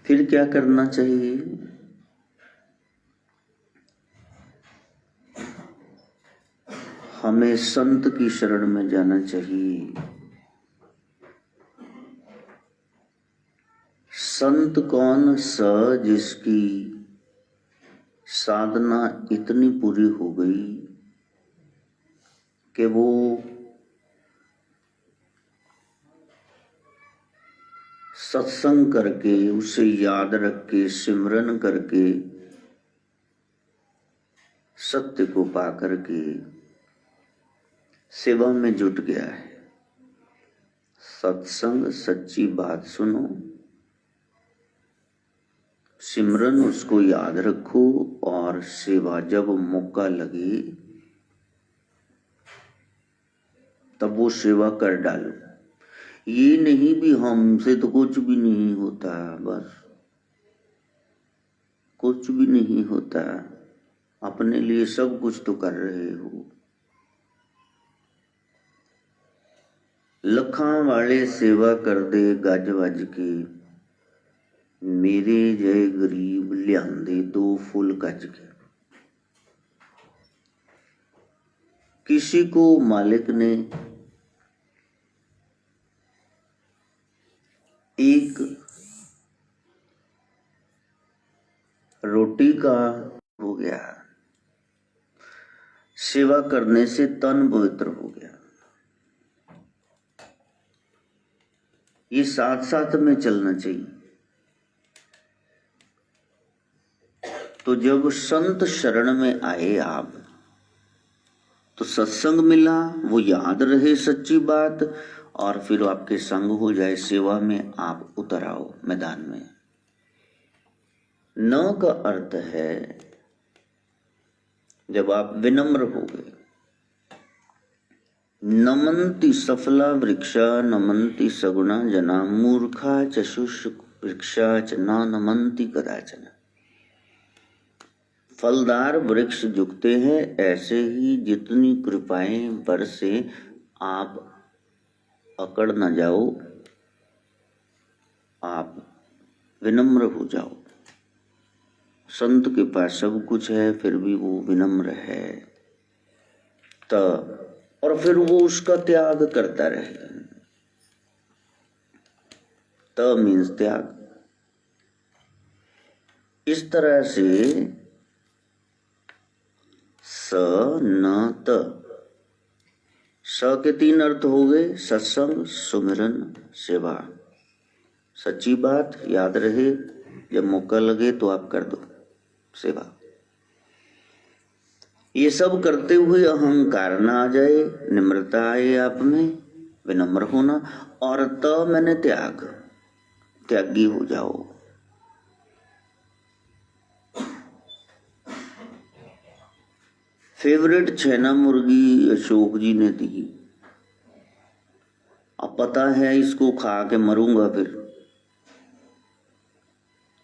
फिर क्या करना चाहिए? हमें संत की शरण में जाना चाहिए। संत कौन सा? जिसकी साधना इतनी पूरी हो गई कि वो सत्संग करके, उसे याद रख के, सिमरन करके, सत्य को पा करके सेवा में जुट गया है। सत्संग, सच्ची बात सुनो, सिमरन उसको याद रखो, और सेवा जब मौका लगे तब वो सेवा कर डालो। ये नहीं भी हमसे तो कुछ भी नहीं होता, बस कुछ भी नहीं होता, अपने लिए सब कुछ तो कर रहे हो। लखां वाले सेवा कर दे गज वज के, मेरे जय गरीब लियांदे दो फुल गज के। किसी को मालिक ने एक रोटी का हो गया, सेवा करने से तन पवित्र हो गया। ये साथ साथ में चलना चाहिए। तो जब संत शरण में आए आप, तो सत्संग मिला, वो याद रहे सच्ची बात, और फिर आपके संग हो जाए, सेवा में आप उतर आओ मैदान में। न का अर्थ है जब आप विनम्र हो गए। नमन्ति सफला वृक्षा नमन्ति सगुणा जना, मूर्खा चशुष वृक्षा च न नमन्ति कदाचन। फलदार वृक्ष झुकते हैं, ऐसे ही जितनी कृपाएं बरसे आप अकड़ न जाओ, आप विनम्र हो जाओ। संत के पास सब कुछ है, फिर भी वो विनम्र है, और फिर वो उसका त्याग करता रहे। मीन्स त्याग। इस तरह से स न त, स के 3 अर्थ हो गए, सत्संग, सुमिरन, सेवा। सच्ची बात याद रहे, जब मौका लगे तो आप कर दो सेवा। ये सब करते हुए अहंकार ना आ जाए, निम्रता आए आप में, विनम्र होना, और मैंने त्याग, त्यागी हो जाओ। फेवरेट छेना मुर्गी अशोक जी ने दी। अब पता है इसको खा के मरूंगा फिर,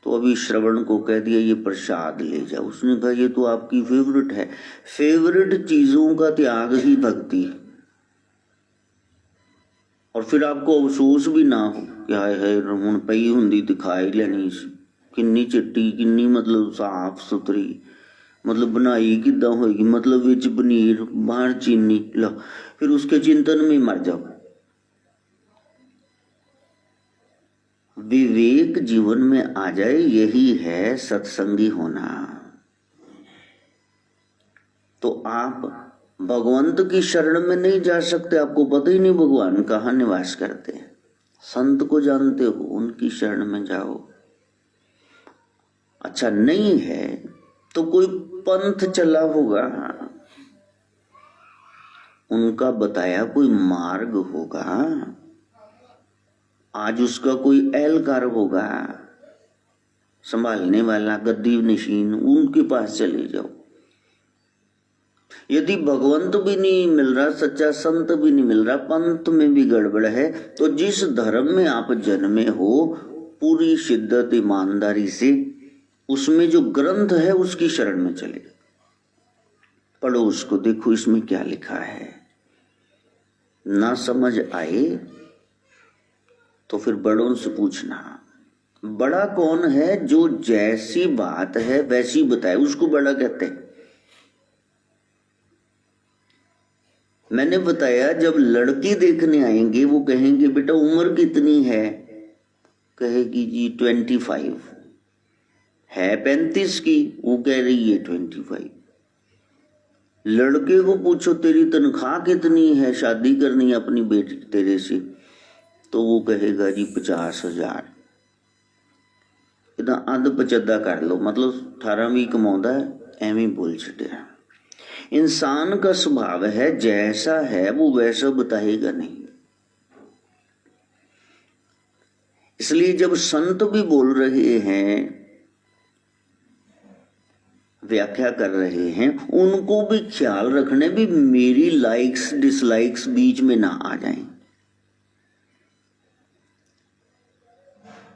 तो अभी श्रवण को कह दिया ये प्रसाद ले जाओ। उसने कहा ये तो आपकी फेवरेट है। फेवरेट चीजों का त्याग ही भक्ति है। और फिर आपको अफसोस भी ना हो कि हाय हाय हुण पई हुंदी ते खा ही लेनी सी, किन्नी चिट्टी, किन्नी मतलब साफ सुथरी, मतलब बनाई किदां होएगी, मतलब विच पनीर, बाहर चीनी, लो फिर उसके चिंतन में मर जाओ। विवेक जीवन में आ जाए, यही है सत्संगी होना। तो आप भगवंत की शरण में नहीं जा सकते, आपको पता ही नहीं भगवान कहाँ निवास करते हैं। संत को जानते हो, उनकी शरण में जाओ। अच्छा नहीं है तो कोई पंथ चला होगा, उनका बताया कोई मार्ग होगा, आज उसका कोई एहलकार होगा, संभालने वाला, गद्दी नशीन, उनके पास चले जाओ। यदि भगवंत भी नहीं मिल रहा, सच्चा संत भी नहीं मिल रहा, पंथ में भी गड़बड़ है, तो जिस धर्म में आप जन्मे हो पूरी शिद्दत ईमानदारी से उसमें जो ग्रंथ है उसकी शरण में चले, पढ़ो उसको, देखो इसमें क्या लिखा है। ना समझ आए तो फिर बड़ों से पूछना, बड़ा कौन है? जो जैसी बात है वैसी बताए, उसको बड़ा कहते हैं। मैंने बताया जब लड़की देखने आएंगे वो कहेंगे बेटा उम्र कितनी है, कहेगी जी 25, है 35 की, वो कह रही है 25। लड़के को पूछो तेरी तनख्वाह कितनी है, शादी करनी है अपनी बेटी तेरे से, तो वो कहेगा जी 50,000। इतना अध पचदा कर लो, मतलब 18 कमाता है, एवं बोल छड़िया। इंसान का स्वभाव है जैसा है वो वैसा बताएगा नहीं। इसलिए जब संत भी बोल रहे हैं, व्याख्या कर रहे हैं, उनको भी ख्याल रखने भी मेरी लाइक्स डिसलाइक्स बीच में ना आ जाएं।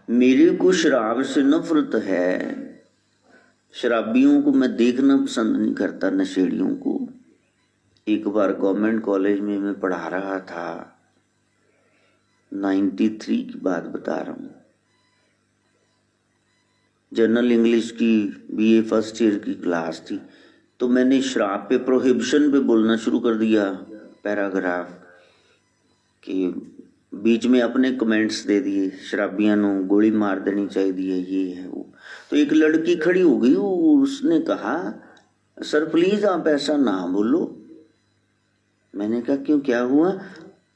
मेरे को शराब से नफरत है, शराबियों को मैं देखना पसंद नहीं करता, नशेड़ियों को। एक बार गवर्नमेंट कॉलेज में मैं पढ़ा रहा था, 93 की बात बता रहा हूँ, जनरल इंग्लिश की बीए फर्स्ट ईयर की क्लास थी। तो मैंने शराब पे प्रोहिबिशन पे बोलना शुरू कर दिया, पैराग्राफ कि बीच में अपने कमेंट्स दे दिए, शराबियां नो गोली मार देनी चाहिए, ये है वो। तो एक लड़की खड़ी हो गई, उसने कहा सर प्लीज आप ऐसा ना बोलो। मैंने कहा क्यों, क्या हुआ?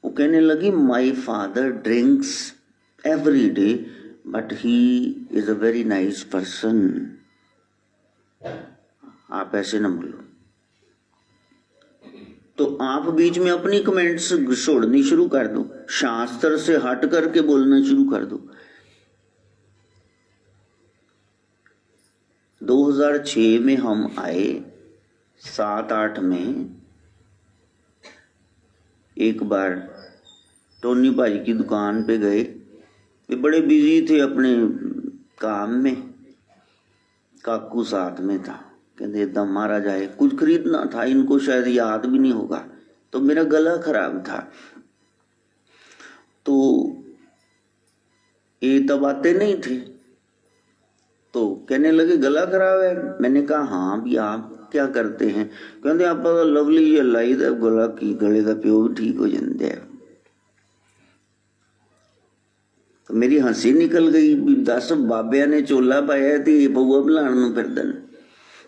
वो कहने लगी my father drinks every day but he is a very nice person. आप ऐसे ना बोलो। तो आप बीच में अपनी कमेंट्स छोड़नी शुरू कर दो, शास्त्र से हट करके बोलना शुरू कर दो। 2006 में हम आए, 7-8 में एक बार टोनी भाई की दुकान पे गए, वे बड़े बिजी थे अपने काम में, काकू साथ में था। कहते एकदम मारा जाए, कुछ खरीदना था, इनको शायद याद भी नहीं होगा। तो मेरा गला खराब था, तो ये तब आते नहीं थे। तो कहने लगे गला खराब है। मैंने कहा हाँ भी आप क्या करते हैं? कहते आप लवली ये लाई दा गला की, गले का प्यो भी ठीक हो जाते हैं। तो मेरी हंसी निकल गई, 10 बाबिया ने चोला पाया थी बउआ बुलाने फिरदन।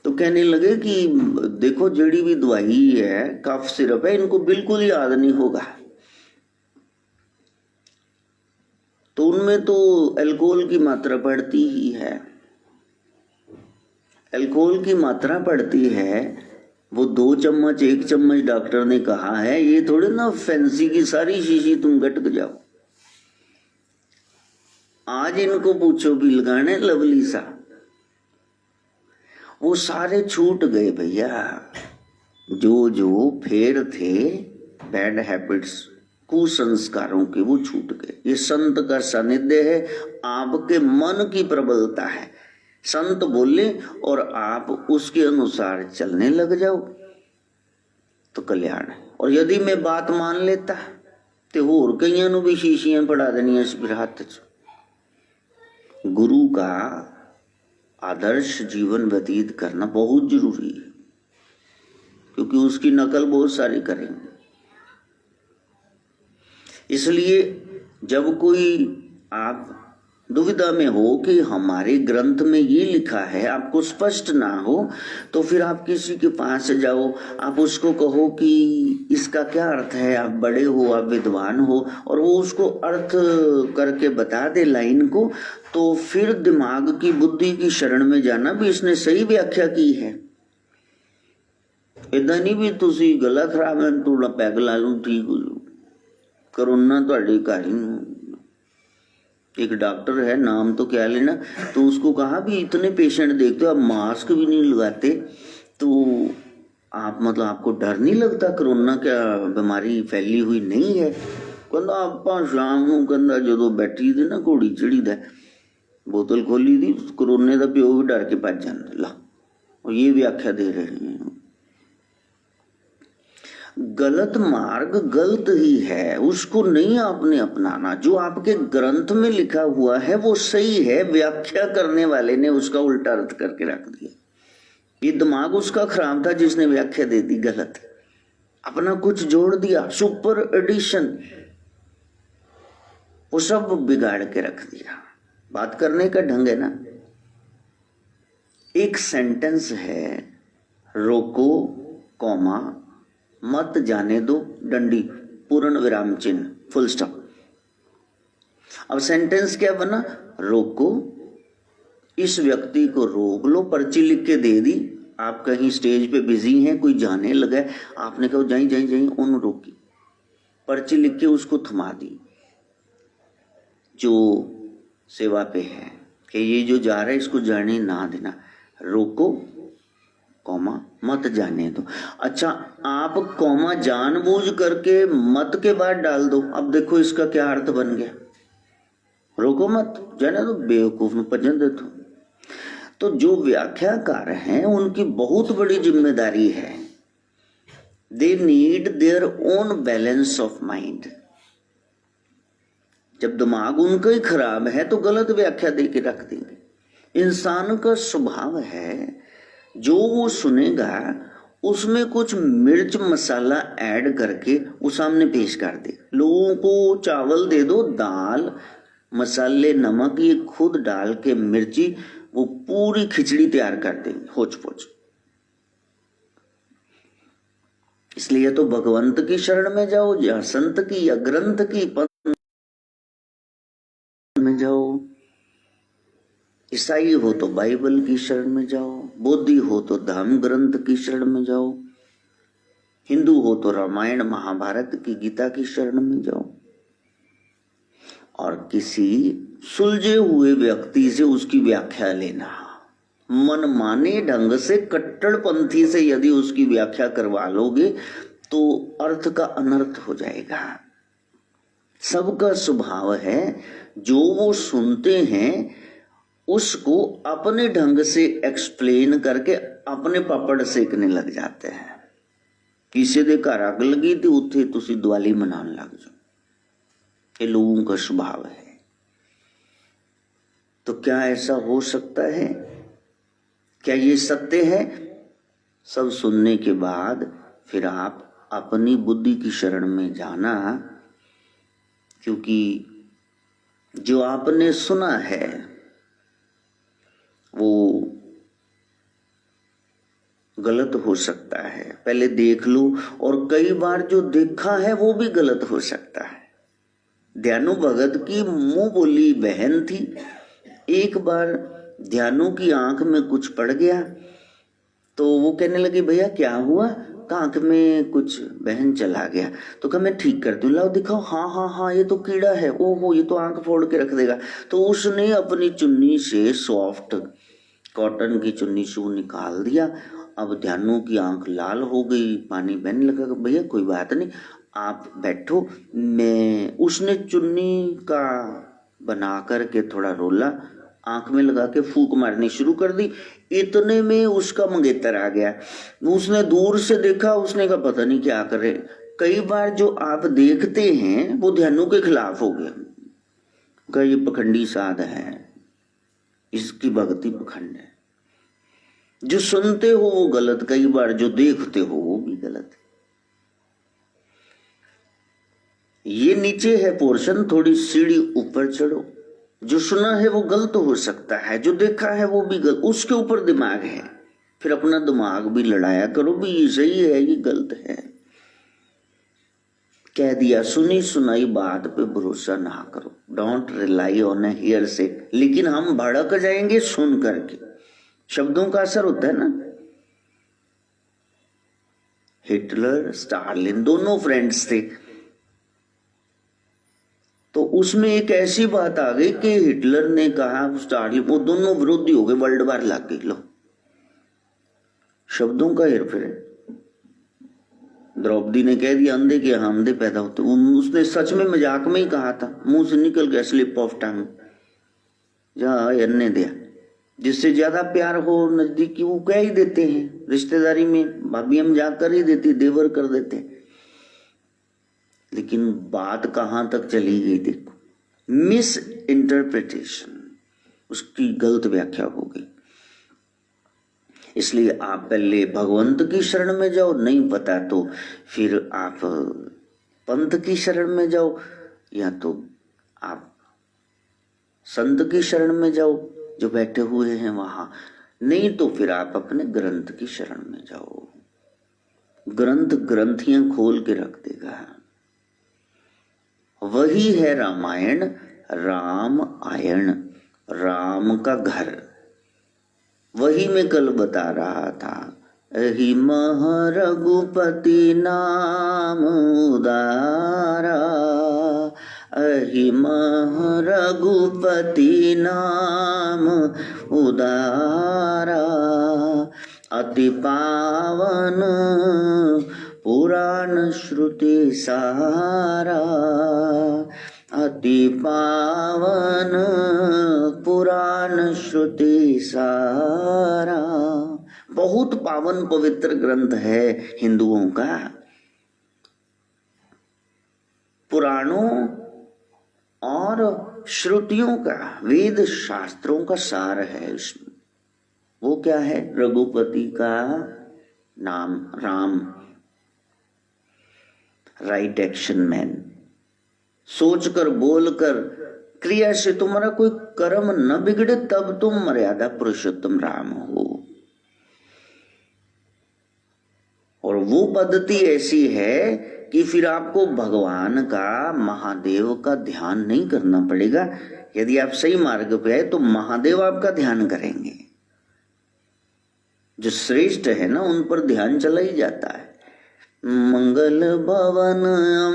तो कहने लगे कि देखो जड़ी भी दवाई है, कफ सिरप है, इनको बिल्कुल याद नहीं होगा। तो उनमें तो अल्कोहल की मात्रा बढ़ती ही है, अल्कोहल की मात्रा बढ़ती है। वो 2 चम्मच 1 चम्मच डॉक्टर ने कहा है, ये थोड़े ना फैंसी की सारी शीशी तुम गटक जाओ। आज इनको पूछो भी लगाने लवली सा, वो सारे छूट गए भैया। जो फेर थे बैड हैबिट्स, कुसंस्कारों के, वो छूट गए। ये संत का सानिध्य है, आपके मन की प्रबलता है। संत बोले और आप उसके अनुसार चलने लग जाओ तो कल्याण है। और यदि मैं बात मान लेता तो होर कईयां नूं भी शीशियां पड़ा देनियां इस हाथ च। गुरु का आदर्श जीवन व्यतीत करना बहुत जरूरी है, क्योंकि उसकी नकल बहुत सारे करेंगे। इसलिए जब कोई आप दुविधा में हो कि हमारे ग्रंथ में ये लिखा है, आपको स्पष्ट ना हो, तो फिर आप किसी के पास जाओ, आप उसको कहो कि इसका क्या अर्थ है। आप बड़े हो, आप विद्वान हो, और वो उसको अर्थ करके बता दे लाइन को, तो फिर दिमाग की बुद्धि की शरण में जाना भी इसने सही व्याख्या की है। इदा नहीं भी तुसी गला खराब है थोड़ा पैग ला लू ठीक हो जाओ, कोरोना ਤੁਹਾਡੇ घर ही। एक डॉक्टर है, नाम तो क्या लेना, तो उसको कहा भी इतने पेशेंट देखते हो, आप मास्क भी नहीं लगाते, तो आप मतलब आपको डर नहीं लगता कोरोना क्या बीमारी फैली हुई नहीं है? कहता आप शाम को कहता जो बैठी थी ना घोड़ी चढ़ी दा बोतल खोली थी, कोरोने का प्यो भी डर के भज जाता ला। और ये व्याख्या दे रहे हैं। गलत मार्ग गलत ही है, उसको नहीं आपने अपनाना। जो आपके ग्रंथ में लिखा हुआ है वो सही है, व्याख्या करने वाले ने उसका उल्टा अर्थ करके रख दिया। ये दिमाग उसका खराब था जिसने व्याख्या दे दी गलत, अपना कुछ जोड़ दिया, सुपर एडिशन, वो सब बिगाड़ के रख दिया। बात करने का ढंग है ना। एक सेंटेंस है, रोको कॉमा मत जाने दो डंडी पूर्ण विराम चिन्ह फुल स्टॉप। अब सेंटेंस क्या बना, रोको, इस व्यक्ति को रोक लो, पर्ची लिख के दे दी। आप कहीं स्टेज पे बिजी हैं, कोई जाने लगा है, आपने कहा जाई जाई जाई, उन रोकी, पर्ची लिख के उसको थमा दी जो सेवा पे है कि ये जो जा रहा है इसको जाने ना देना। रोको कॉमा मत जाने दो। अच्छा, आप कॉमा जानबूझ करके मत के बाद डाल दो। अब देखो इसका क्या अर्थ बन गया, रोको मत जाने दो, बेवकूफ में पजन दे दो। तो जो व्याख्याकार हैं उनकी बहुत बड़ी जिम्मेदारी है, they need their own balance of mind. जब दिमाग उनका ही खराब है तो गलत व्याख्या दे के रख देंगे। इंसान का स्वभाव है जो वो सुनेगा उसमें कुछ मिर्च मसाला ऐड करके वो सामने पेश कर दे। लोगों को चावल दे दो, दाल मसाले नमक ये खुद डाल के मिर्ची वो पूरी खिचड़ी तैयार कर देंगे होच पोच। इसलिए तो भगवंत की शरण में जाओ या संत की या ग्रंथ की में जाओ। ईसाई हो तो बाइबल की शरण में जाओ, बौद्धि हो तो धर्म ग्रंथ की शरण में जाओ, हिंदू हो तो रामायण महाभारत की गीता की शरण में जाओ। और किसी सुलझे हुए व्यक्ति से उसकी व्याख्या लेना, मनमाने ढंग से कट्टरपंथी से यदि उसकी व्याख्या करवा लोगे तो अर्थ का अनर्थ हो जाएगा। सबका स्वभाव है जो वो सुनते हैं उसको अपने ढंग से एक्सप्लेन करके अपने पापड़ सेकने लग जाते हैं। किसी दे घर अग लगी थी उत्थे तुसी दिवाली मनाने लग जाओ, ये लोगों का स्वभाव है। तो क्या ऐसा हो सकता है? क्या ये सत्य है? सब सुनने के बाद फिर आप अपनी बुद्धि की शरण में जाना, क्योंकि जो आपने सुना है वो गलत हो सकता है। पहले देख लो, और कई बार जो देखा है वो भी गलत हो सकता है। ध्यानु भगत की मुंह बोली बहन थी, एक बार ध्यानु की आंख में कुछ पड़ गया तो वो कहने लगी भैया क्या हुआ? आंख में कुछ बहन चला गया। तो कहा मैं ठीक कर दूं, लाओ दिखाओ। हाँ हाँ हाँ ये तो कीड़ा है, ओहो ये तो आंख फोड़ के रख देगा। तो उसने अपनी चुन्नी से, सॉफ्ट कॉटन की चुन्नी से वो निकाल दिया। अब ध्यानु की आंख लाल हो गई, पानी बहने लगा। भैया कोई बात नहीं, आप बैठो, मैं उसने चुन्नी का बना करके थोड़ा रोला आंख में लगा के फूंक मारनी शुरू कर दी। इतने में उसका मंगेतर आ गया। उसने दूर से देखा, उसने कहा पता नहीं क्या करे। कई बार जो आप देखते हैं वो ध्यानु के खिलाफ हो गया। कहा ये पखंडी साध है, इसकी भक्ति पखंड है। जो सुनते हो वो गलत, कई बार जो देखते हो वो भी गलत। ये नीचे है पोर्शन, थोड़ी सीढ़ी ऊपर चढ़ो। जो सुना है वो गलत हो सकता है, जो देखा है वो भी गलत। उसके ऊपर दिमाग है, फिर अपना दिमाग भी लड़ाया करो भी ये सही है ये गलत है। कह दिया, सुनी सुनाई बात पे भरोसा ना करो, don't rely on A hearsay. लेकिन हम भड़क जाएंगे सुन करके, शब्दों का असर होता है ना। हिटलर स्टालिन दोनों फ्रेंड्स थे, तो उसमें एक ऐसी बात आ गई कि हिटलर ने कहा स्टालिन, वो दोनों विरोधी हो गए, वर्ल्ड वार लग गई। लो शब्दों का हेरफेर। द्रौपदी ने कह दिया अंधे के यहाँ अंधे पैदा होते, उसने सच में मजाक में ही कहा था, मुंह से निकल गया स्लिप ऑफ टंग। जहाँ अन्य दिया, जिससे ज्यादा प्यार हो नजदीकी वो कह ही देते हैं। रिश्तेदारी में भाभी हम मजाक कर ही देती, देवर कर देते हैं। लेकिन बात कहाँ तक चली गई देखो, मिस इंटरप्रिटेशन, उसकी गलत व्याख्या हो गई। इसलिए आप पहले भगवंत की शरण में जाओ, नहीं पता तो फिर आप पंथ की शरण में जाओ, या तो आप संत की शरण में जाओ जो बैठे हुए हैं वहां, नहीं तो फिर आप अपने ग्रंथ की शरण में जाओ। ग्रंथ ग्रंथियां खोल के रख देगा। वही है रामायण, राम आयण, राम का घर। वही मैं कल बता रहा था, अहि मह रघुपति नाम उदारा, अहि मह रघुपति नाम उदारा, अति पावन पुराण श्रुति सारा, अति पावन पुराण श्रुति सारा। बहुत पावन पवित्र ग्रंथ है हिंदुओं का। पुराणों और श्रुतियों का, वेद शास्त्रों का सार है इसमें। वो क्या है? रघुपति का नाम राम, राइट एक्शन मैन। सोचकर बोलकर क्रिया से तुम्हारा कोई कर्म न बिगड़े तब तुम मर्यादा पुरुषोत्तम राम हो। और वो पद्धति ऐसी है कि फिर आपको भगवान का, महादेव का ध्यान नहीं करना पड़ेगा। यदि आप सही मार्ग पे है तो महादेव आपका ध्यान करेंगे। जो श्रेष्ठ है ना, उन पर ध्यान चला ही जाता है। मंगल भवन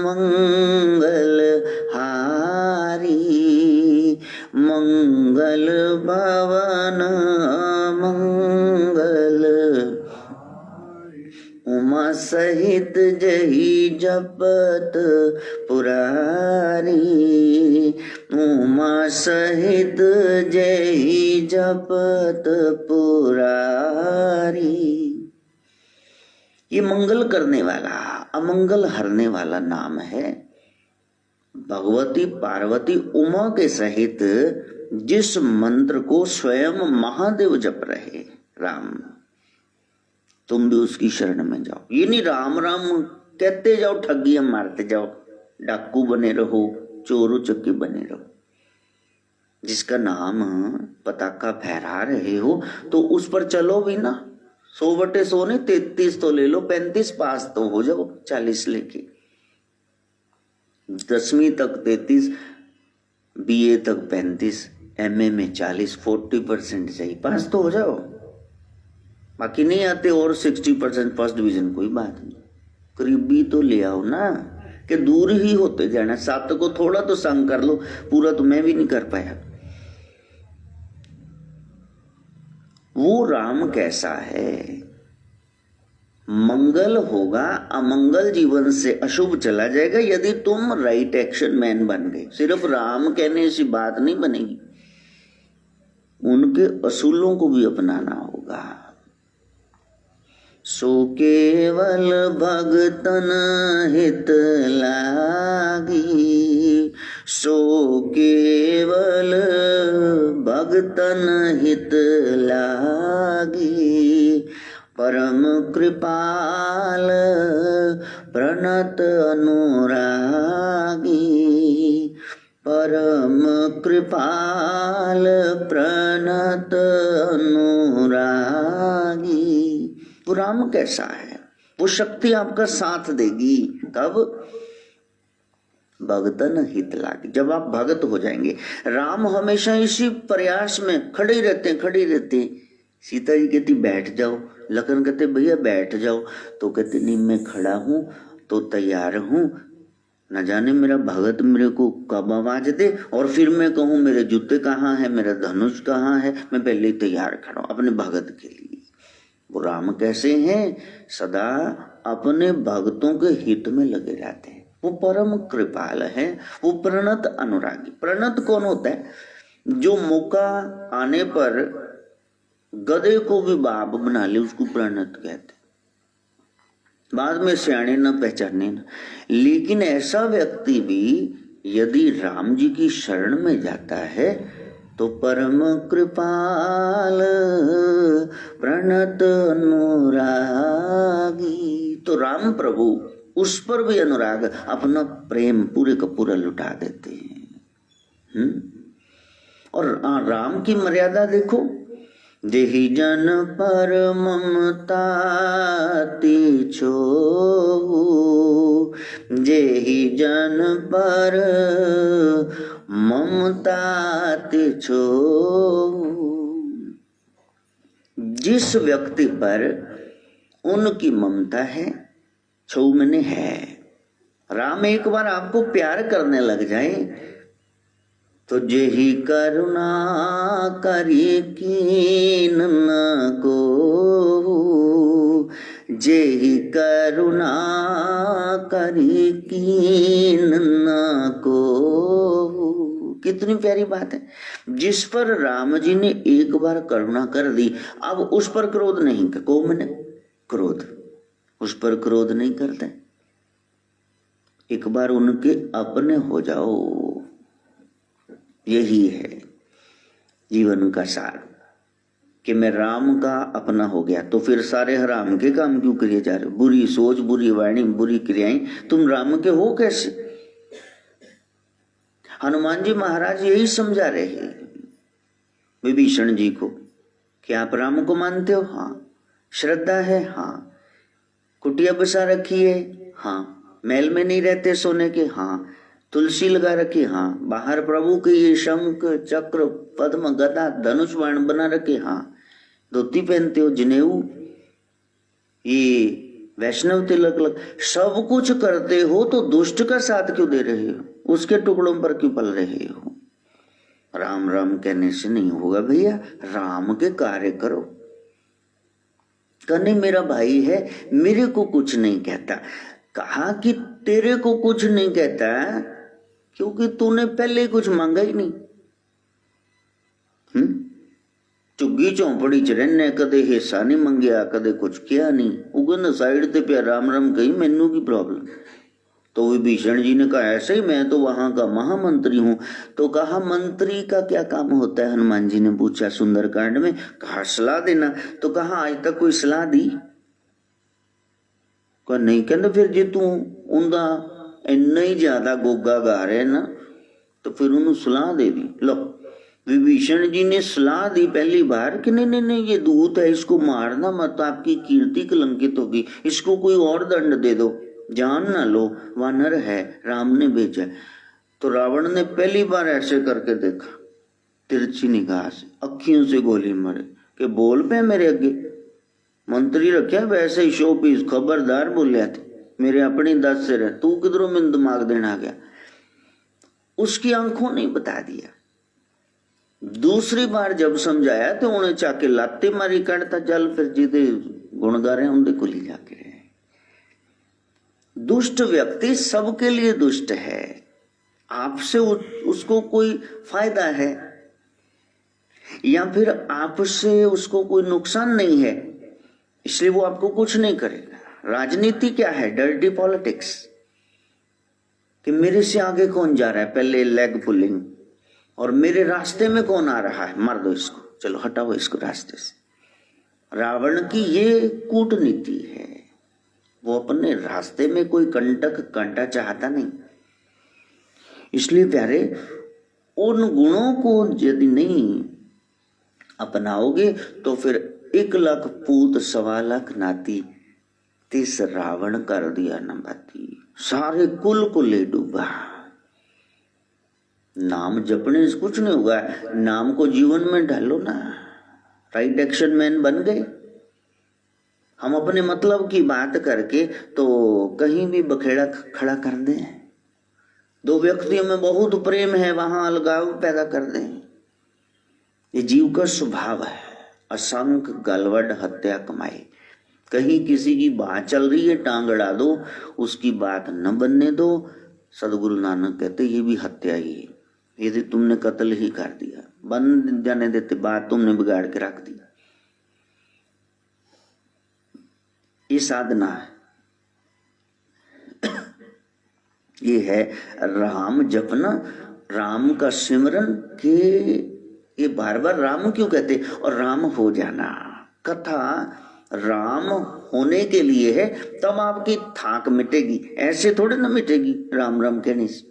मंगल हारी, मंगल भवन मंगल, उमा सहित जही जपत पुरारी, उमा सहित जही जपत पुरारी। ये मंगल करने वाला, अमंगल हरने वाला नाम है। भगवती पार्वती उमा के सहित जिस मंत्र को स्वयं महादेव जप रहे राम, तुम भी उसकी शरण में जाओ। ये नहीं राम राम कहते जाओ, ठगियां मारते जाओ, डाकू बने रहो, चोर उचक्के बने रहो। जिसका नाम पताका फहरा रहे हो तो उस पर चलो भी ना। 100/100 नहीं, 33 तो ले लो, 35 पास तो हो जाओ 40 लेके। 10वीं तक 33, BA तक 35, MA में 40, 40% सही पास तो हो जाओ। बाकी नहीं आते और 60% फर्स्ट डिवीजन, कोई बात नहीं। करीबी तो ले आओ ना, कि दूर ही होते जाना। 7 को थोड़ा तो संग कर लो, पूरा तो मैं भी नहीं कर पाया। वो राम कैसा है? मंगल होगा, अमंगल जीवन से अशुभ चला जाएगा यदि तुम राइट एक्शन मैन बन गए। सिर्फ राम कहने से बात नहीं बनेगी, उनके असूलों को भी अपनाना होगा। सो केवल भगतन हित लागी, सो केवल भगतन हित लागी, परम कृपाल प्रणत अनुरागी, परम कृपाल प्रणत अनुरागी। वो राम कैसा है? वो शक्ति आपका साथ देगी कब? भगतन हित लागी, जब आप भगत हो जाएंगे। राम हमेशा इसी प्रयास में खड़े रहते। सीता जी कहती बैठ जाओ, लखन कहते भैया बैठ जाओ, तो कहते नहीं मैं खड़ा हूं तो तैयार हूं, न जाने मेरा भगत मेरे को कब आवाज दे और फिर मैं कहूं मेरे जूते कहाँ है, मेरा धनुष कहाँ है, मैं पहले ही तैयार खड़ा हूं अपने भगत के लिए। वो राम कैसे हैं? सदा अपने भक्तों के हित में लगे रहते हैं। वो परम कृपाल है, वो प्रणत अनुरागी। प्रणत कौन होता है? जो मौका आने पर गधे को भी बाप बना ले, उसको प्रणत कहते। बाद में सियाने न पहचाने न। लेकिन ऐसा व्यक्ति भी यदि राम जी की शरण में जाता है तो परम कृपाल प्रणत अनुरागी, तो राम प्रभु उस पर भी अनुराग अपना प्रेम पूरे का पूरा लुटा देते हैं। और राम की मर्यादा देखो, जेहि जन पर ममता तिछो, जेहि जन पर ममता तिछो, जिस व्यक्ति पर उनकी ममता है, छो मैंने है। राम एक बार आपको प्यार करने लग जाए तो जेहि करुणा करी कीन न को, जेहि करुणा करी कीन न को। कितनी प्यारी बात है। जिस पर राम जी ने एक बार करुणा कर दी, अब उस पर क्रोध नहीं कर, को मैंने क्रोध, उस पर क्रोध नहीं करते। एक बार उनके अपने हो जाओ, यही है जीवन का सार कि मैं राम का अपना हो गया। तो फिर सारे हराम के काम क्यों किए जा रहे? बुरी सोच, बुरी वाणी, बुरी क्रियाएं, तुम राम के हो कैसे? हनुमान जी महाराज यही समझा रहे हैं विभीषण जी को कि आप राम को मानते हो, हाँ। श्रद्धा है, हाँ। कुटिया बसा रखी है, हाँ। महल में नहीं रहते सोने के, हाँ। तुलसी लगा रखी, हाँ। बाहर प्रभु के ये शंख चक्र पद्म गदा धनुष बाण बना रखे, हाँ। धोती पहनते हो, जनेऊ, ये वैष्णव तिलक लग, सब कुछ करते हो, तो दुष्ट का साथ क्यों दे रहे हो? उसके टुकड़ों पर क्यों पल रहे हो? राम राम कहने से नहीं होगा भैया, राम के कार्य करो। कहने मेरा भाई है, मेरे को कुछ नहीं कहता। कहा कि तेरे को कुछ नहीं कहता क्योंकि तूने पहले कुछ मांगा ही नहीं। चुग्गी चौपड़ी च रहने, कदे हिस्सा नहीं मंगया, कदे कुछ किया नहीं। उगन साइड ते पे राम राम कही, मैनू की प्रॉब्लम? तो विभीषण जी ने कहा ऐसे ही, मैं तो वहां का महामंत्री हूं। तो कहा मंत्री का क्या काम होता है? हनुमान जी ने पूछा सुंदरकांड में। कहा सलाह देना। तो कहा आज तक कोई सलाह दी? कहा नहीं। कहते फिर जे तू उनका इन्ना ही ज्यादा गोगा गा रहे ना, तो फिर उन्होंने सलाह दे दी। लो, विभीषण जी ने सलाह दी पहली बार कि नहीं नहीं नहीं, ये दूत है, इसको मारना मत, आपकी कीर्ति कलंकित होगी, इसको कोई और दंड दे दो, जान ना लो, वानर है, राम ने भेजा। तो रावण ने पहली बार ऐसे करके देखा, तिरछी निगाह से, अखियों से गोली मारे कि बोल पे मेरे अगे मंत्री रखा, वैसे ही शो पीस, खबरदार बोलिया थे, मेरे अपनी 10 सिर है, तू किधरों में दिमाग देना आ गया। उसकी आंखों ने बता दिया। दूसरी बार जब समझाया तो उन्हें चाके लाते मारी, कड़ता जल, फिर जिदे गुणगार हैं उनके कुली जाके रहे। दुष्ट व्यक्ति सबके लिए दुष्ट है, आपसे उसको कोई फायदा है या फिर आपसे उसको कोई नुकसान नहीं है, इसलिए वो आपको कुछ नहीं करेगा। राजनीति क्या है? डर्टी पॉलिटिक्स, कि मेरे से आगे कौन जा रहा है, पहले लेग पुलिंग, और मेरे रास्ते में कौन आ रहा है, मार दो इसको, चलो हटाओ इसको रास्ते से। रावण की ये कूटनीति है, वो अपने रास्ते में कोई कंटक कांटा चाहता नहीं। इसलिए प्यारे, उन गुणों को यदि नहीं अपनाओगे तो फिर 1 लाख पूत 1.25 लाख नाती, तिस रावण कर दिया न बाती, सारे कुल को ले डूबा। नाम जपने से कुछ नहीं होगा, नाम को जीवन में ढालो ना। राइट एक्शन मैन बन गए। हम अपने मतलब की बात करके तो कहीं भी बखेड़ा खड़ा कर दें, 2 व्यक्तियों में बहुत प्रेम है, वहां अलगाव पैदा कर दें। ये जीव का स्वभाव है। असंख्य गलवड हत्या कमाई। कहीं किसी की बात चल रही है, टांग अड़ा दो, उसकी बात न बनने दो। सदगुरु नानक कहते ये भी हत्या ही है, यदि तुमने कत्ल ही कर दिया, बन जाने देते, बात तुमने बिगाड़ के रख दी। ये साधना है। ये है राम जपना, राम का सिमरन। के ये बार बार राम क्यों कहते, और राम हो जाना। कथा राम होने के लिए है, तब आपकी थाक मिटेगी, ऐसे थोड़े ना मिटेगी राम राम कहने से।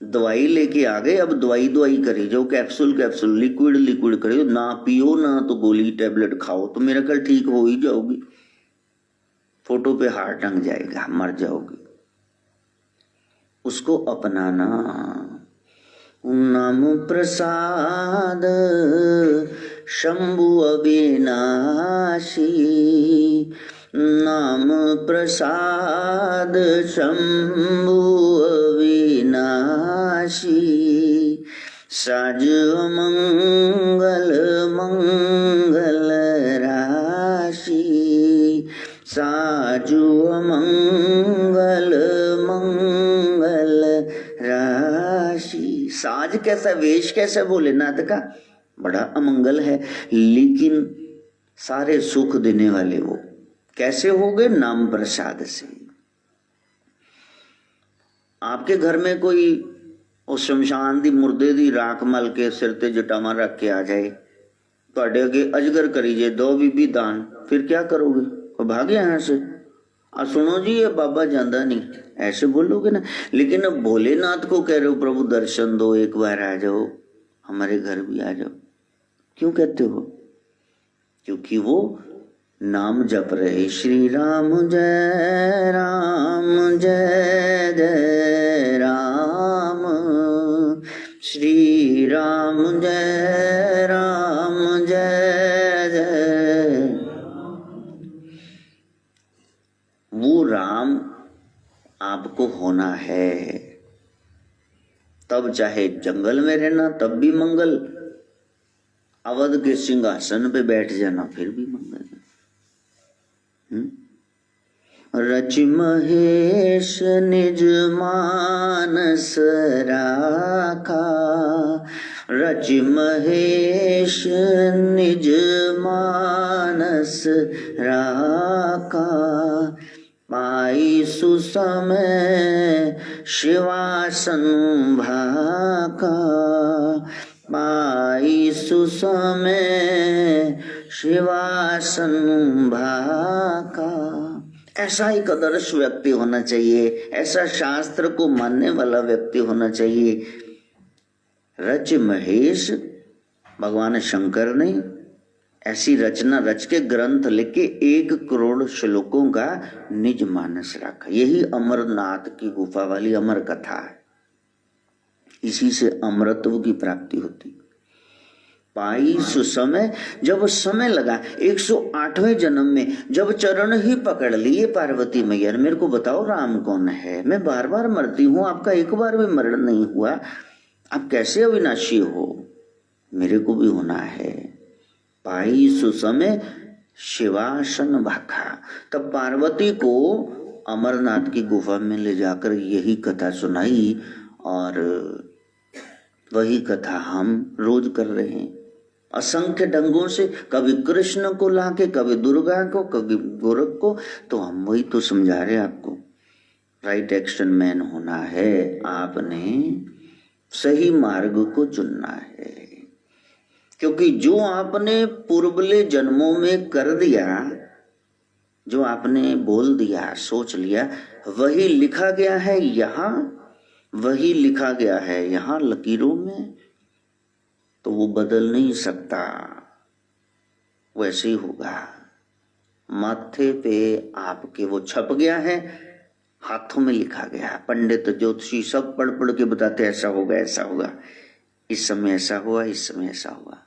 दवाई लेके आ गए, अब दवाई करे जाओ, कैप्सूल लिक्विड करे, ना पियो ना तो गोली टैबलेट खाओ तो मेरा ख्याल ठीक हो ही जाओगी। फोटो पे हार टंग जाएगा, मर जाओगे। उसको अपनाना। नाम प्रसाद शंभु अविनाशी, नाम प्रसाद शंभु अविनाशी, साज मंगल मंगल राशि, साजु मंगल मंगल राशि। साज कैसा, वेश कैसा भोलेनाथ का, बड़ा अमंगल है, लेकिन सारे सुख देने वाले वो कैसे हो गए, नाम प्रसाद से। आपके घर में कोई उस शमशान दी मुर्दे दी राख मल के सिर ते जटामा रख के आ जाए, ਤੁਹਾਡੇ अगे अजगर करी जे, दो बीबी दान, फिर क्या करोगे, भाग यहाँ से, सुनो जी ये बाबा जाता नहीं, ऐसे बोलोगे ना। लेकिन अब भोलेनाथ को कह रहे हो प्रभु दर्शन दो, एक बार आ जाओ, हमारे घर भी आ जाओ, क्यों कहते हो, क्योंकि वो नाम जप रहे, श्री राम जय जय राम, श्री राम जय जय। वो राम आपको होना है, तब चाहे जंगल में रहना तब भी मंगल, अवध के सिंहासन पे बैठ जाना फिर भी मंगल। रच महेश निज मानस राखा, रच महेश निज मानस राखा, पाई सुसमय शिवासन भाका, पाई सुसमय शिवासन भाका। ऐसा एक आदर्श व्यक्ति होना चाहिए, ऐसा शास्त्र को मानने वाला व्यक्ति होना चाहिए। रच महेश, भगवान शंकर ने ऐसी रचना रच के ग्रंथ लिख के 1 करोड़ श्लोकों का निज मानस रखा। यही अमरनाथ की गुफा वाली अमर कथा है, इसी से अमरत्व की प्राप्ति होती। पाई सुसमय, जब समय लगा 108वें जन्म में, जब चरण ही पकड़ लिए पार्वती मैया, मेरे को बताओ राम कौन है, मैं बार बार मरती हूँ, आपका एक बार भी मरण नहीं हुआ, आप कैसे अविनाशी हो, मेरे को भी होना है। पाई सुसमय शिवासन भाखा, तब पार्वती को अमरनाथ की गुफा में ले जाकर यही कथा सुनाई, और वही कथा हम रोज कर रहे हैं असंख्य ढंगों से, कभी कृष्ण को लाके, कभी दुर्गा को, कभी गोरख को, तो हम वही तो समझा रहे आपको। राइट एक्शन मैन होना है, आपने सही मार्ग को चुनना है, क्योंकि जो आपने पूर्वले जन्मों में कर दिया, जो आपने बोल दिया, सोच लिया, वही लिखा गया है यहाँ, वही लिखा गया है यहाँ लकीरों में, तो वो बदल नहीं सकता, वैसे ही होगा। माथे पे आपके वो छप गया है, हाथों में लिखा गया है, पंडित ज्योतिषी सब पढ़ पढ़ के बताते ऐसा होगा, ऐसा होगा, इस समय ऐसा हुआ, इस समय ऐसा हुआ।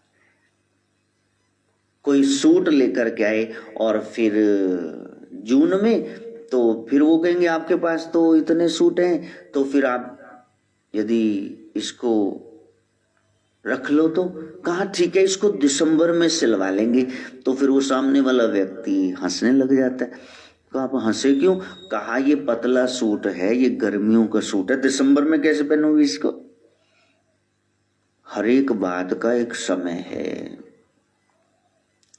कोई सूट लेकर के आए और फिर जून में, तो फिर वो कहेंगे आपके पास तो इतने सूट हैं, तो फिर आप यदि इसको रख लो तो कहा ठीक है, इसको दिसंबर में सिलवा लेंगे, तो फिर वो सामने वाला व्यक्ति हंसने लग जाता है। कहा आप हंसे क्यों, कहा ये पतला सूट है, ये गर्मियों का सूट है, दिसंबर में कैसे पहनूंगी इसको। हर एक बात का एक समय है,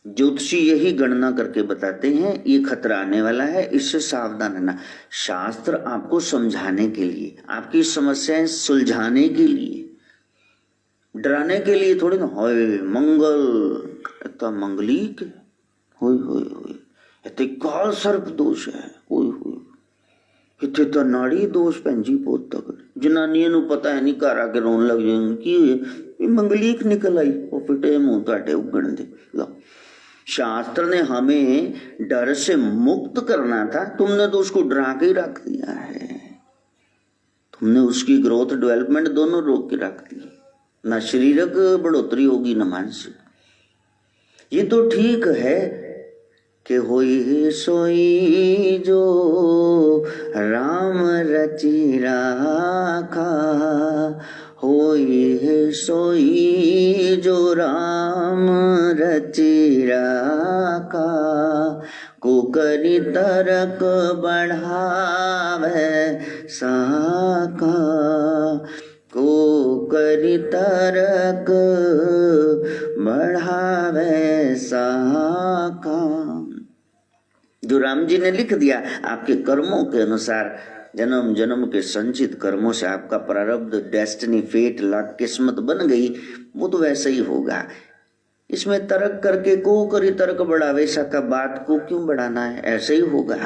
ज्योतिषी यही गणना करके बताते हैं ये खतरा आने वाला है, इससे सावधान रहना। शास्त्र आपको समझाने के लिए, आपकी समस्याएं सुलझाने के लिए, डराने के लिए थोड़ी ना। होय मंगल इतना मंगलिक, होय होय होय इतने काल सर्प दोष है, होय होय इतने तो नाड़ी दोष पैंजी पोत तक जनानियों को पता है नहीं, घर आके रोन लग जाएंगे कि मंगलिक निकल आई, वो फिटे मुंह ताटे उगण दे। लो, शास्त्र ने हमें डर से मुक्त करना था, तुमने तो उसको डरा के ही रख दिया है। तुमने उसकी ग्रोथ डेवलपमेंट दोनों रोक के रख दी, ना शारीरिक बढ़ोतरी होगी ना मानसिक। ये तो ठीक है कि होई सोई जो राम रचि राखा, होई सोई जो राम रचि राखा, को करी तरक बढ़ावे साका, को करी तरक बढ़ावे साका। जो राम जी ने लिख दिया, आपके कर्मों के अनुसार, जन्म जन्म के संचित कर्मों से आपका प्रारब्ध, डेस्टिनी, फेट, लक, किस्मत बन गई, वो तो वैसे ही होगा। इसमें तर्क करके को करी तर्क बढ़ावे साका, बात को क्यों बढ़ाना है, ऐसे ही होगा।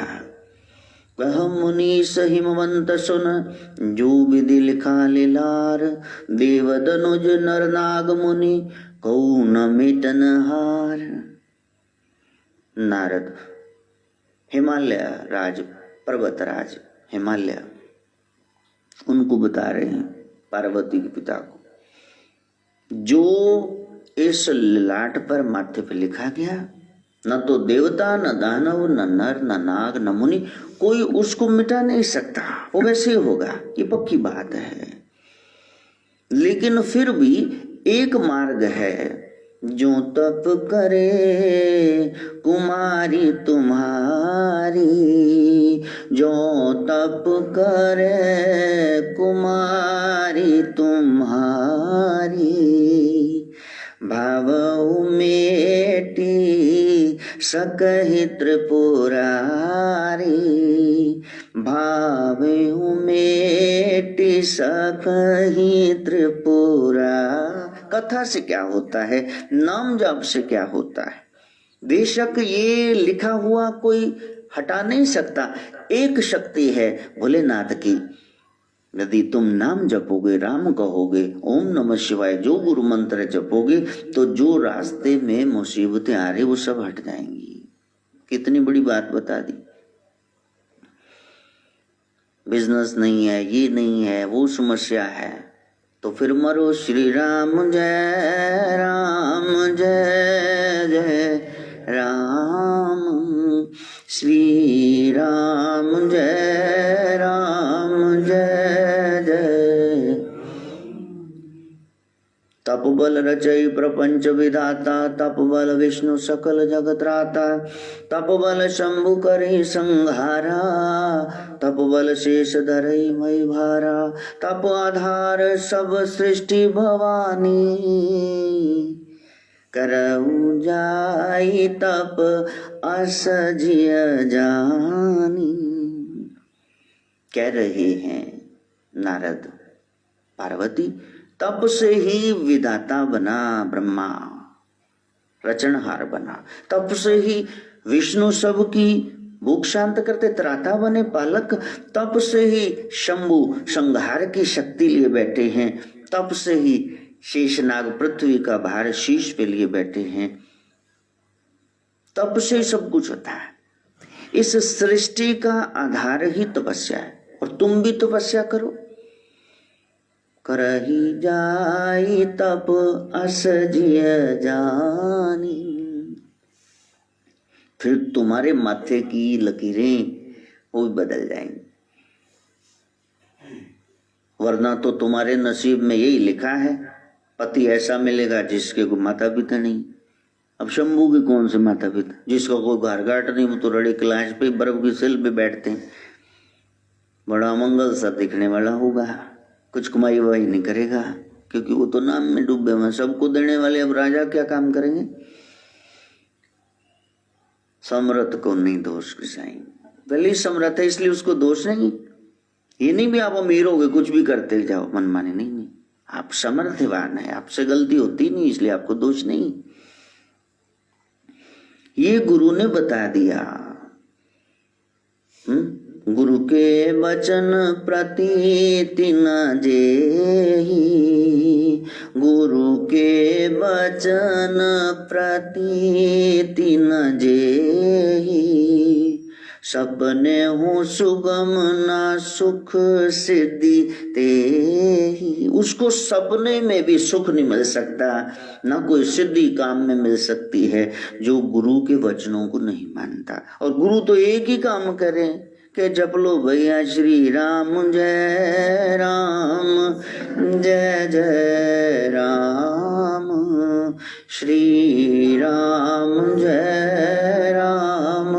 कह मुनीस हिमवंत सुन जो विधि लिखा लीलार, देव दनुज नर नाग मुनि कौ न मिटन हार। नारद हिमालय राज, पर्वतराज हिमालय, उनको बता रहे हैं पार्वती के पिता को, जो इस ललाट पर माथे पे लिखा गया, न तो देवता न दानव न नर न नाग न मुनि, कोई उसको मिटा नहीं सकता, वो वैसे ही होगा, ये पक्की बात है। लेकिन फिर भी एक मार्ग है, जो तप करे कुमारी तुम्हारी, जो तप करे कुमारी तुम्हारी, भाव उमेटी सकहि त्रिपुरारी, भाव उमेटी सकहि त्रिपुरा। कथा से क्या होता है, नाम जाप से क्या होता है, बेशक ये लिखा हुआ कोई हटा नहीं सकता। एक शक्ति है भोलेनाथ की, यदि तुम नाम जपोगे, राम कहोगे, ओम नमः शिवाय, जो गुरु मंत्र जपोगे, तो जो रास्ते में मुसीबतें आ रही वो सब हट जाएंगी। कितनी बड़ी बात बता दी। बिजनेस नहीं है, ये नहीं है, वो समस्या है, तो फिर मरो श्री राम जय राम जय जय राम, श्री राम जय राम जय जय। तप बल रचई प्रपंच विधाता, तप बल विष्णु सकल जगत त्राता, तप बल शंभु करी संहारा, तप बल शेष धरई मई भारा, तप आधार सब सृष्टि भवानी, करऊ जाई तप असजिय जानी। कह रहे हैं नारद, पार्वती तप से ही विधाता बना ब्रह्मा, रचनहार बना, तप से ही विष्णु सबकी भूख शांत करते त्राता बने पालक, तप से ही शंभु संहार की शक्ति लिए बैठे हैं, तप से ही शेषनाग पृथ्वी का भार शीश पे लिए बैठे हैं, तप से सब कुछ होता है। इस सृष्टि का आधार ही तपस्या है, और तुम भी तपस्या करो। करही जाई तप असजिय जानी, फिर तुम्हारे माथे की लकीरें वो भी बदल जाएंगी। वरना तो तुम्हारे नसीब में यही लिखा है, पति ऐसा मिलेगा जिसके कोई माता पिता नहीं। अब शंभू के कौन से माता पिता, जिसका कोई घर घाट नहीं, वो तो रड़ी क्लास पे बर्फ की सिल पे बैठते हैं। बड़ा मंगल सा दिखने वाला होगा, कुछ कमाई वही नहीं करेगा, क्योंकि वो तो नाम में डूबे हुए, सबको देने वाले अब राजा क्या काम करेंगे। समर्थ को नहीं दोष किसाई, भले ही समर्थ है इसलिए उसको दोष नहीं। ये नहीं भी आप अमीर हो गए कुछ भी करते जाओ मनमाने, नहीं नहीं, आप समर्थवान है, आपसे गलती होती नहीं इसलिए आपको दोष नहीं। ये गुरु ने बता दिया। गुरु के वचन प्रतीति न जेहि, गुरु के वचन प्रतीति न जेहि, सपने हूँ सुगम ना सुख सिद्धि तेहि। उसको सपने में भी सुख नहीं मिल सकता, ना कोई सिद्धि काम में मिल सकती है जो गुरु के वचनों को नहीं मानता। और गुरु तो एक ही काम करे कि जप लो भैया श्री राम जय राम, जय जय राम, श्री राम जय राम।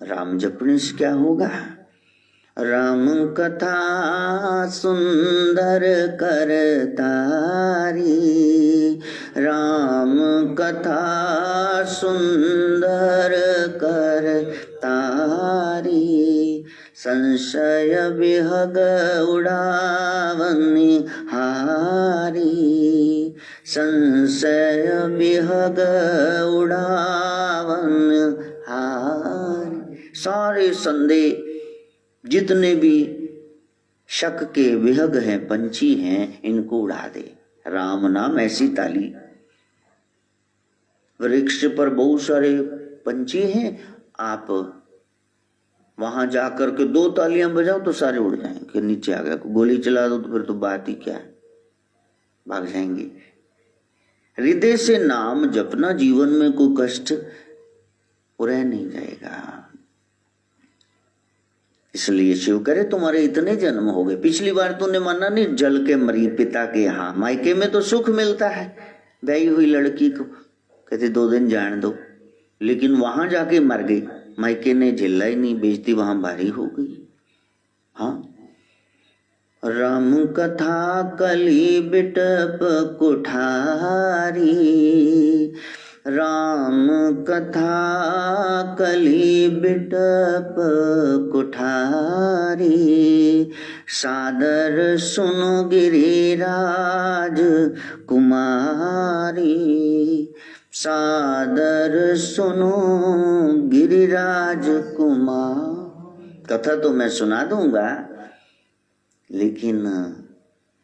राम जपने से क्या होगा? राम कथा सुंदर करतारी, राम कथा सुंदर करतारी, संशय विहग उड़ावनि हारी, संशय विहग उड़ावन हारी। सारे संदेह जितने भी शक के विहग हैं, पंछी हैं, इनको उड़ा दे। राम नाम ऐसी ताली, वृक्ष पर बहुत सारे पंछी हैं, आप वहां जाकर के 2 तालियां बजाओ तो सारे उड़ जाएंगे। नीचे आ गया, गोली चला दो तो फिर तो बात ही क्या है, भाग जाएंगे। हृदय से नाम जपना, जीवन में कोई कष्ट रह नहीं जाएगा। इसलिए शिव करे तुम्हारे इतने जन्म हो गए, पिछली बार तूने माना नहीं, जल के मरी पिता के यहाँ, मायके में तो सुख मिलता है, ब्याही हुई लड़की को कहते 2 दिन जान दो, लेकिन वहां जाके मर गई, मायके ने झेला ही नहीं, बेइज्जती वहां भारी हो गई। हाँ, राम कथा कली बिटप कुठारी, राम कथा कली बिटप कुठारी, सादर सुनो गिरिराज कुमारी, सादर सुनो गिरिराज कुमार। कथा तो मैं सुना दूंगा, लेकिन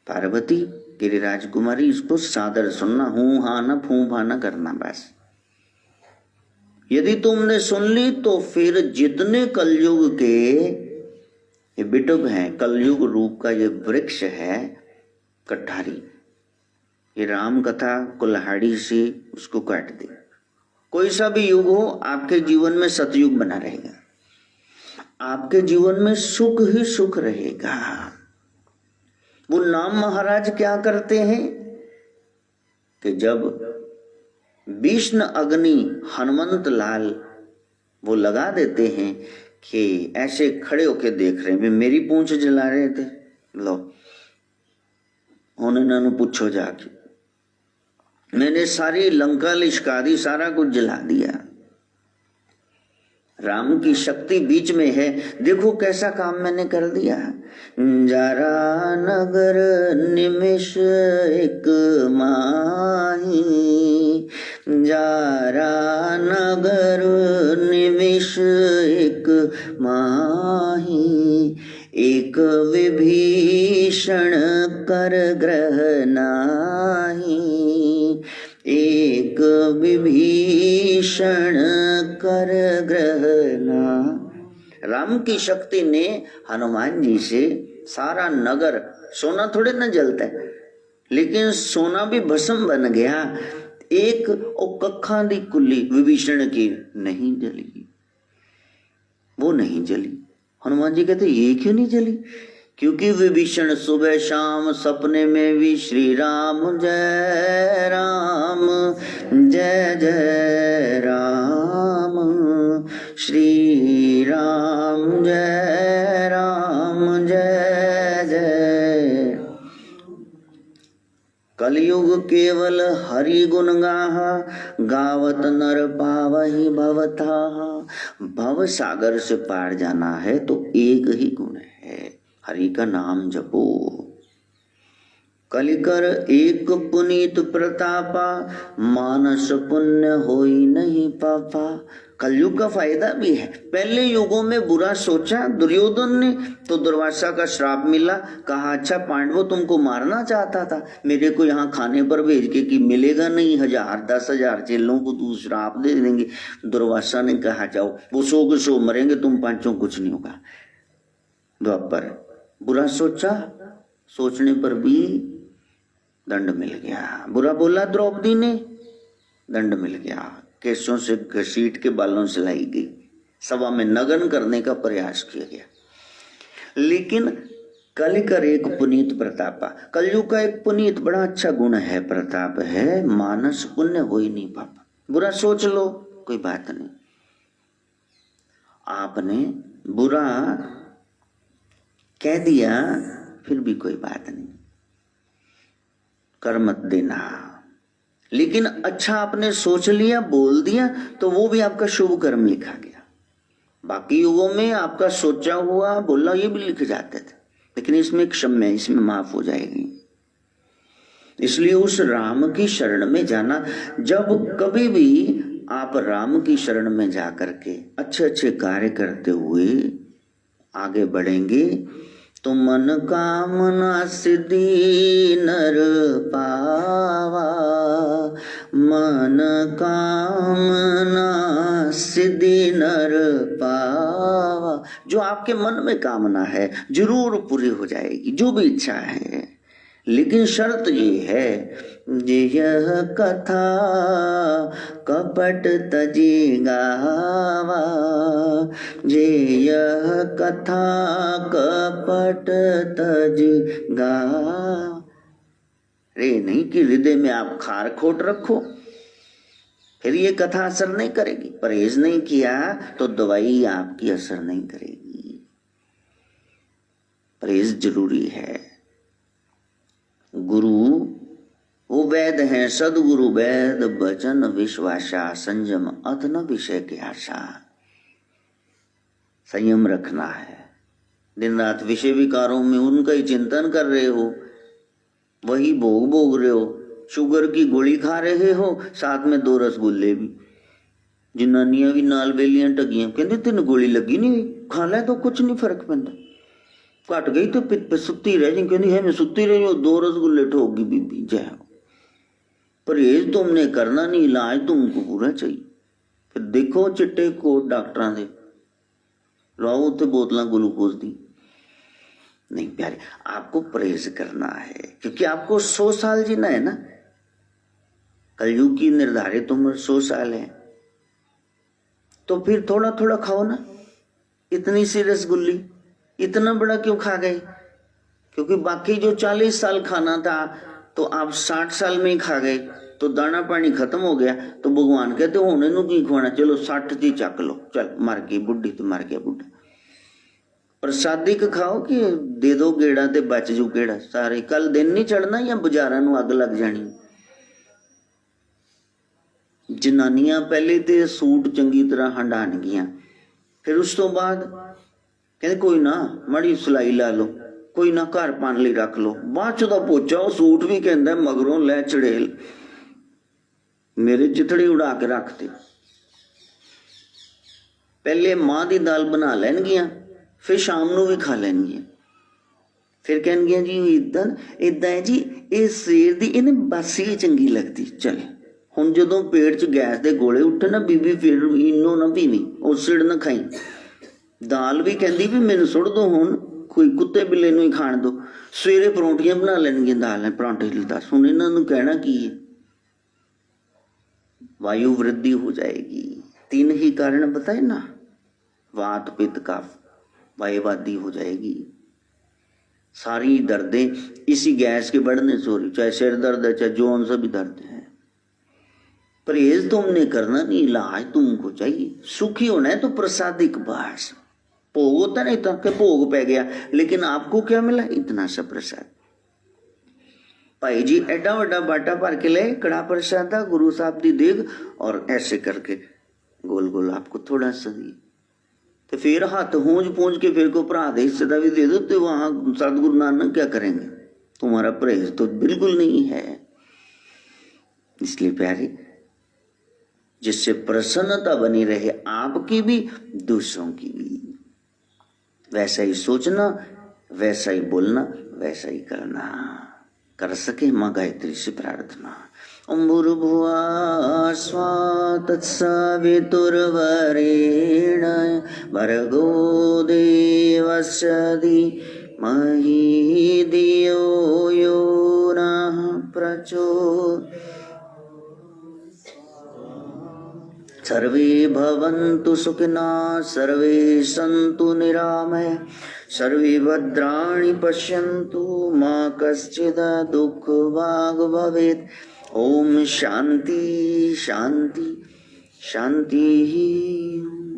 पार्वती गिरिराज कुमारी इसको सादर सुनना, हूं हा ना फू फा ना करना बस। यदि तुमने सुन ली तो फिर जितने कलयुग के ये बिटुक हैं, कलयुग रूप का ये वृक्ष है कठारी, ये राम कथा कुल्हाड़ी से उसको काट दे। कोई सा भी युग हो, आपके जीवन में सतयुग बना रहेगा, आपके जीवन में सुख ही सुख रहेगा। वो नाम महाराज क्या करते हैं कि जब विष्णु अग्नि हनुमंत लाल वो लगा देते हैं कि ऐसे खड़े होके देख रहे हैं, मेरी पूंछ जला रहे थे, लो उन्होंने पूछो जाके, मैंने सारी लंका लिशका दी, सारा कुछ जला दिया। राम की शक्ति बीच में है, देखो कैसा काम मैंने कर दिया। जरा नगर निमिष एक माही, जरा नगर निमिष एक माही, एक विभीषण कर ग्रह नाही, एक विभीषण कर ग्रहना। राम की शक्ति ने हनुमान जी से सारा नगर, सोना थोड़े न जलता है, लेकिन सोना भी भस्म बन गया। एक कखा दी कुल्ली विभीषण की नहीं जली, वो नहीं जली। हनुमान जी कहते ये क्यों नहीं जली? क्योंकि विभीषण सुबह शाम सपने में भी श्री राम जय राम, जय जय राम, श्री राम जय राम, जय जय। कलयुग केवल हरि गुण गाहा, गावत नर पावहि भवथा। भव सागर से पार जाना है तो एक ही गुण है, हरि का नाम जपो। कलिकर एक पुनीत प्रतापा, मानस पुण्य होई नहीं पापा। कलयुग का फायदा भी है। पहले युगों में बुरा सोचा दुर्योधन ने तो दुर्वासा का श्राप मिला। कहा अच्छा पांडवों तुमको मारना चाहता था, मेरे को यहाँ खाने पर भेज के कि मिलेगा नहीं, 1000 10,000 चेलों को तू श्राप दे देंगे। दुर्वासा ने कहा जाओ, वो सो के सो मरेंगे, तुम पांचों कुछ नहीं होगा। द्वापर बुरा सोचा, सोचने पर भी दंड मिल गया। बुरा बोला द्रौपदी ने, दंड मिल गया, केसों से घसीट के बालों से लाई गई, सभा में नग्न करने का प्रयास किया गया। लेकिन कलिकर एक पुनीत प्रतापा, कलयुग का एक पुनीत बड़ा अच्छा गुण है, प्रताप है, मानस पुण्य हो ही नहीं पापा। बुरा सोच लो कोई बात नहीं, आपने बुरा कह दिया फिर भी कोई बात नहीं, कर मत देना। लेकिन अच्छा आपने सोच लिया, बोल दिया तो वो भी आपका शुभ कर्म लिखा गया। बाकी युगों में आपका सोचा हुआ बोला ये भी लिखे जाते थे, लेकिन इसमें क्षम्य, इसमें माफ हो जाएगी। इसलिए उस राम की शरण में जाना, जब कभी भी आप राम की शरण में जाकर के अच्छे अच्छे कार्य करते हुए आगे बढ़ेंगे तो मन कामना सिद्धि नर पावा, मन कामना सिद्धि नर पावा। जो आपके मन में कामना है जरूर पूरी हो जाएगी, जो भी इच्छा है। लेकिन शर्त ये है, यह कथा कपट तजी गावा, यह कथा कपट तज गावा। रे नहीं कि हृदय में आप खार खोट रखो, फिर ये कथा असर नहीं करेगी। परहेज नहीं किया तो दवाई आपकी असर नहीं करेगी। परहेज जरूरी है। गुरु वो वैद हैं, सदगुरु वैद वचन विश्वासा, संयम अथ न विषय की आशा। संयम रखना है, दिन रात विषय विकारों में उनका ही चिंतन कर रहे हो, वही भोग भोग रहे हो, शुगर की गोली खा रहे हो, साथ में 2 रसगुल्ले भी। जनानियां भी नाल बेलियां टगियां, कहते तेन गोली लगी नहीं, खा ले तो कुछ नहीं फर्क पैंदा, घट गई तो पित पे सुती रह जी, कहती है मैं सुती रही हूँ, 2 रसगुल्ले ठोक गई बीबी जय। परहेज तुमने करना नहीं, इलाज तुमको पूरा चाहिए। फिर देखो चिट्टे कोट डॉक्टरां दे लाओ, उत्थे बोतलां ग्लूकोज दी नहीं प्यारे। आपको परहेज करना है, क्योंकि आपको 100 साल जीना है ना। कलयुग की निर्धारित उम्र 100 साल है, तो फिर थोड़ा थोड़ा खाओ ना। इतनी सी रसगुल्ली इतना बड़ा क्यों खा गए? क्योंकि बाकी जो 40 साल खाना था तो आप 60 साल में ही खा गए, तो दाना पानी खत्म हो गया। तो भगवान कहते होने नू की खुआना, चलो 60 दी चक लो, चल मर गई बुढ़ी तो मर गया बुढ़ा। प्रसादिक खाओ कि दे दो गेड़ा ते बच जू गेड़ा सारे। कल दिन नहीं चढ़ना या बाजारां नू अग लग जानी। जनानियां पहले ते सूट चंगी तरह हंडाणगियां, फिर उस तो बाद कहते कोई ना मड़ी सिलाई ला लो, कोई ना घर पाने ਲਈ रख लो। बाद चो पोचा वो सूट भी कहता मगरों लै चड़ेल, मेरे चिथड़ी उड़ा के रखते। पहले मां की दाल बना लैनगियां, फिर शाम नू भी खा लैनगियां, फिर कहनगियां जी इदा इदा है जी, इस सवेर दी इन्हें बासी चंगी लगती। चल हुण जदों पेट च गैस दे गोले उठे ना बीबी, फिर इनो ना पीवी, उस सिड़ ना खाई। दाल भी कहती भी मैनू सुट दो, हुण कोई कुत्ते बिल्ले नू ही खाण दो। सवेरे परौंठियां बना लैनगियां, दाल परांठे। दस हुण इन्हां नू कहना की है? वायु वृद्धि हो जाएगी। 3 ही कारण बताए ना, वात पित्त कफ, वायुवादी हो जाएगी। सारी दर्दें इसी गैस के बढ़ने से हो रही, चाहे सिर दर्द है चाहे जौन सा भी दर्द है। परहेज तुमने करना नहीं, इलाज तुमको चाहिए। सुखी होना है तो प्रसादिक बास भोग होता नहीं था कि भोग पै गया, लेकिन आपको क्या मिला? इतना सा प्रसाद। भाई जी एडा वड्डा बाटा भर के ले, कड़ा प्रसादा गुरु साहब दी देग, और ऐसे करके गोल गोल आपको थोड़ा सा दिए, तो फिर हाथ हूंज पूंज के फिर को भरा दे हिस्सेदार भी दे दो, तो वहां सतगुरु नानक क्या करेंगे? तुम्हारा परहेज तो बिल्कुल नहीं है। इसलिए प्यारे, जिससे प्रसन्नता बनी रहे आपकी भी दूसरों की भी, वैसा ही सोचना, वैसा ही बोलना, वैसा ही करना। कर सके मां गायत्री से प्रार्थना। ओम भूर्भुवः स्वः तत्सवितुर्वरेण्यं भर्गो देवस्य धीमहि धियो यो नः प्रचोदयात्। सर्वे भवन्तु सुखिनः, सर्वे सन्तु निरामयाः, सर्वे भद्राणि पश्यन्तु मा कश्चित् दुःखभाग् भवेत्। ओम शांति शांति शांति।